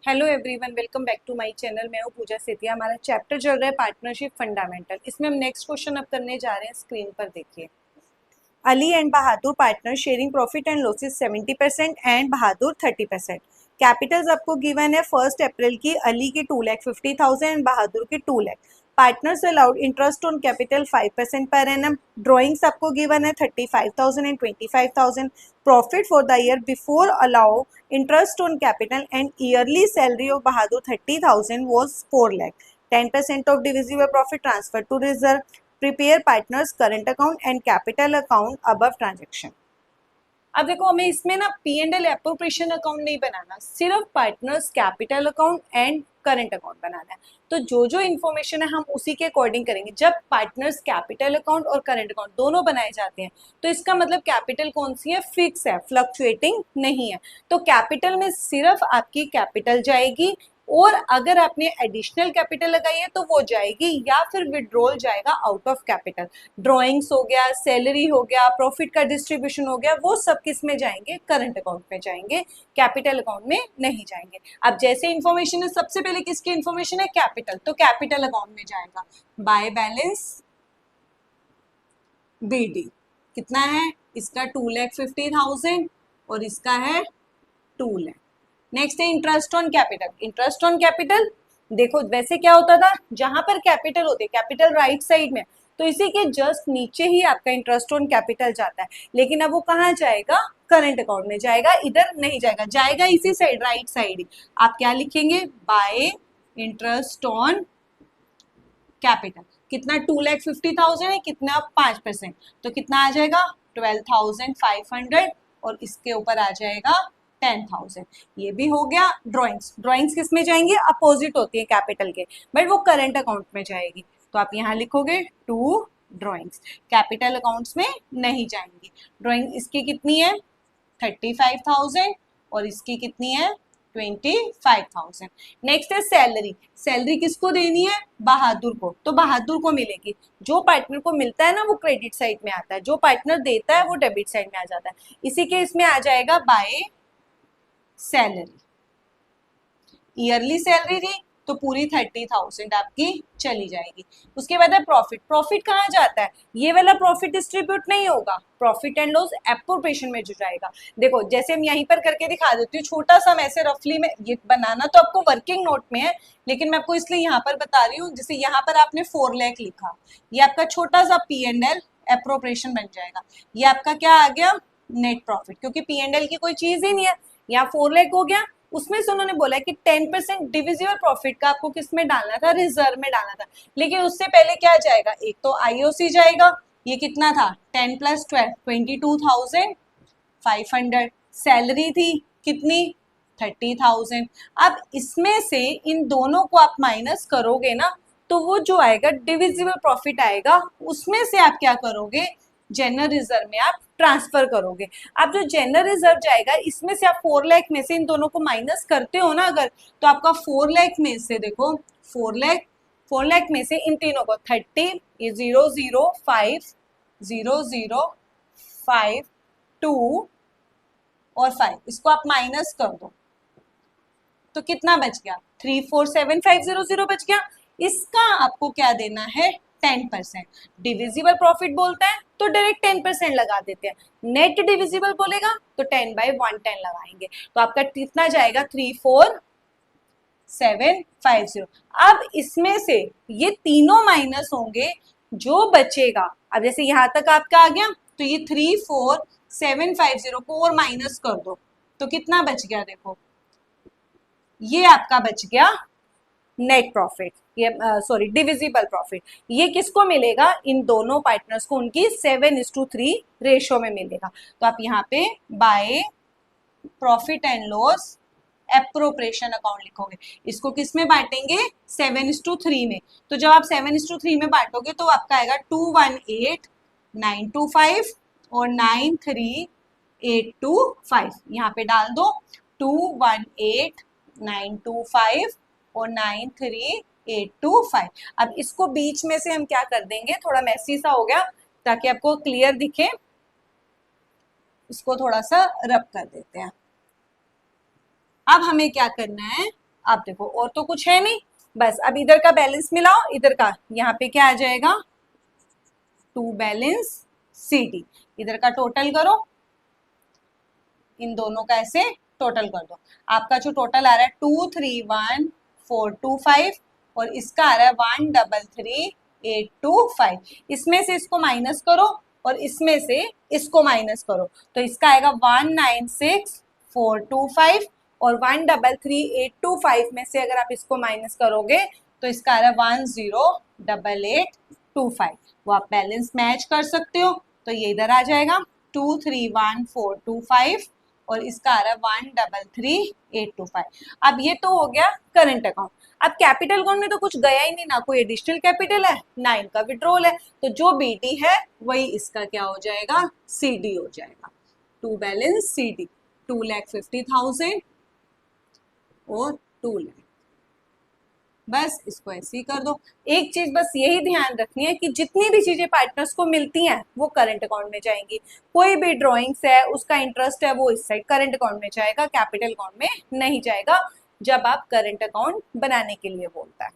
Hello everyone, welcome back to my channel. मैं हूँ पूजा सेतिया। हमारा चैप्टर चल रहा है पार्टनरशिप फंडामेंटल। इसमें हम नेक्स्ट क्वेश्चन अब करने जा रहे हैं। स्क्रीन पर देखिए, Ali and Bahadur partner sharing profit and losses 70% and Bahadur 30%। Capitals आपको गिवन है 1 अप्रैल की अली की 2,50,000 एंड बहादुर की 2 lakh. Partners allowed interest on capital 5% per annum. Drawings आपको गिवन है 35,000 and 25,000। Profit for the year before allow interest on capital and yearly salary of Bahadur 30,000 was 4 lakh. 10% of divisible profit transfer to reserve. Prepare partners current account and capital account above transaction. अब देखो, हमें इसमें ना P and L appropriation account नहीं बनाना, सिर्फ partners capital account and current account बनाना है। तो जो जो इन्फॉर्मेशन है हम उसी के अकॉर्डिंग करेंगे। जब पार्टनर्स कैपिटल अकाउंट और करंट अकाउंट दोनों बनाए जाते हैं तो इसका मतलब कैपिटल कौन सी है, फिक्स है, फ्लक्चुएटिंग नहीं है। तो कैपिटल में सिर्फ आपकी कैपिटल जाएगी, और अगर आपने एडिशनल कैपिटल लगाई है तो वो जाएगी, या फिर विड्रॉल जाएगा आउट ऑफ कैपिटल। ड्रॉइंग्स हो गया, सैलरी हो गया, प्रॉफिट का डिस्ट्रीब्यूशन हो गया, वो सब किस में जाएंगे, करंट अकाउंट में जाएंगे, कैपिटल अकाउंट में नहीं जाएंगे। अब जैसे इंफॉर्मेशन है, सबसे पहले किसकी इंफॉर्मेशन है, कैपिटल, तो कैपिटल अकाउंट में जाएगा। बाय बैलेंस बीडी कितना है, इसका 2,50,000 और इसका है 2 लाख। नेक्स्ट है interest on capital. Interest on capital देखो, वैसे क्या होता था, जहां पर कैपिटल होते, कैपिटल राइट साइड में, तो इसी के जस्ट नीचे ही आपका इंटरेस्ट ऑन कैपिटल जाता है। लेकिन अब वो कहाँ जाएगा, करंट अकाउंट में जाएगा, इधर नहीं जाएगा, जाएगा इसी साइड, राइट साइड ही। आप क्या लिखेंगे, बाय इंटरेस्ट ऑन कैपिटल। कितना, 2,50,000 है, कितना 5%, तो कितना आ जाएगा 12,500, और इसके ऊपर आ जाएगा 10,000। ये भी हो गया। ड्रॉइंग्स, ड्रॉइंग्स किस में जाएंगी, अपोजिट होती है कैपिटल के, बट वो करंट अकाउंट में जाएगी। तो आप यहाँ लिखोगे टू ड्रॉइंग्स, कैपिटल अकाउंट्स में नहीं जाएंगी। ड्रॉइंग इसकी कितनी है 35,000 और इसकी कितनी है 25,000। नेक्स्ट है सैलरी। सैलरी किसको देनी है, बहादुर को, तो बहादुर को मिलेगी। जो पार्टनर को मिलता है ना वो क्रेडिट साइड में आता है, जो पार्टनर देता है वो डेबिट साइड में आ जाता है। इसी के इसमें आ जाएगा बाय सैलरी। ईयरली सैलरी थी तो पूरी 30,000 आपकी चली जाएगी। उसके बाद है प्रॉफिट। प्रॉफिट कहाँ जाता है, ये वाला प्रॉफिट डिस्ट्रीब्यूट नहीं होगा, प्रॉफिट एंड लॉस एप्रोप्रिएशन में जो जाएगा। देखो जैसे हम यहीं पर करके दिखा देती हूँ, छोटा सा मैं ऐसे रफली में, ये बनाना तो आपको वर्किंग नोट में है, लेकिन मैं आपको इसलिए यहाँ पर बता रही हूँ। जैसे यहाँ पर आपने 4 लाख लिखा, ये आपका छोटा सा पी एंड एल एप्रोप्रिएशन बन जाएगा। ये आपका क्या आ गया, नेट प्रॉफिट, क्योंकि पी एंड एल की कोई चीज ही नहीं है। यहाँ 4 लाख हो गया, उसमें से उन्होंने बोला कि 10% डिविजिबल प्रॉफिट का आपको किस में डालना था, रिजर्व में डालना था। लेकिन उससे पहले क्या जाएगा, एक तो आईओसी जाएगा, ये कितना था 10 + 12 22,500। सैलरी थी कितनी 30,000। अब इसमें से इन दोनों को आप माइनस करोगे ना, तो वो जो आएगा डिविजिबल प्रॉफिट आएगा, उसमें से आप क्या करोगे, जनरल रिजर्व में आप ट्रांसफर करोगे। अब जो जनरल रिजर्व जाएगा, इसमें से आप 4 लाख में से इन दोनों को माइनस करते हो ना अगर, तो आपका 4 लाख में से देखो 4 लाख में से इन तीनों को 30, ये 005 005 2 और 5, इसको आप माइनस कर दो तो कितना बच गया 347500 बच गया। इसका आपको क्या देना है 10%। डिविजिबल प्रॉफिट बोलता है तो डायरेक्ट 10% लगा देते हैं, नेट डिविजिबल बोलेगा तो 10/110 लगाएंगे। तो आपका कितना जाएगा 34,750। अब इसमें से ये तीनों माइनस होंगे, जो बचेगा, अब जैसे यहां तक आपका आ गया, तो ये 34,750 को और माइनस कर दो तो कितना बच गया, देखो ये आपका बच गया नेट प्रॉफिट, ये सॉरी डिविजिबल प्रॉफिट। ये किसको मिलेगा, इन दोनों पार्टनर्स को उनकी 7:3 रेशो में मिलेगा। तो आप यहाँ पे by profit and loss appropriation account लिखोगे। इसको किस में बांटेंगे 7:3 में। तो जब आप 7:3 में बांटोगे तो आपका आएगा 218,925 और 93,825। यहाँ पे डाल दो 218,925 और 93,825। अब इसको बीच में से हम क्या कर देंगे, थोड़ा मैसी सा हो गया ताकि आपको क्लियर दिखे, इसको थोड़ा सा रब कर देते हैं। अब हमें क्या करना है, अब देखो और तो कुछ है नहीं, बस अब इधर का बैलेंस मिलाओ, इधर का, यहाँ पे क्या आ जाएगा, टू बैलेंस सी डी, इधर का टोटल करो, इन दोनों का ऐसे टोटल कर दो, आपका जो टोटल आ रहा है 231425 और इसका आ रहा है 133825, इसमें से इसको माइनस करो और इसमें से इसको माइनस करो, तो इसका आएगा 196425 और 133825 में से अगर आप इसको माइनस करोगे तो इसका आ रहा है 108825, वो आप बैलेंस मैच कर सकते हो, तो ये इधर आ जाएगा 231425 और इसका आ रहा है 133825। अब ये तो हो गया करंट अकाउंट। अब कैपिटल अकाउंट में तो कुछ गया ही नहीं, ना कोई एडिशनल कैपिटल है ना इनका विड्रॉल है, तो जो बीटी है वही इसका क्या हो जाएगा, सीडी हो जाएगा, टू बैलेंस सीडी 2,50,000 और 2 लाख। बस इसको ऐसे ही कर दो। एक चीज बस यही ध्यान रखनी है कि जितनी भी चीजें पार्टनर्स को मिलती हैं वो करंट अकाउंट में जाएंगी, कोई भी ड्रॉइंग्स है उसका इंटरेस्ट है वो इस साइड करंट अकाउंट में जाएगा, कैपिटल अकाउंट में नहीं जाएगा जब आप करंट अकाउंट बनाने के लिए बोलता है।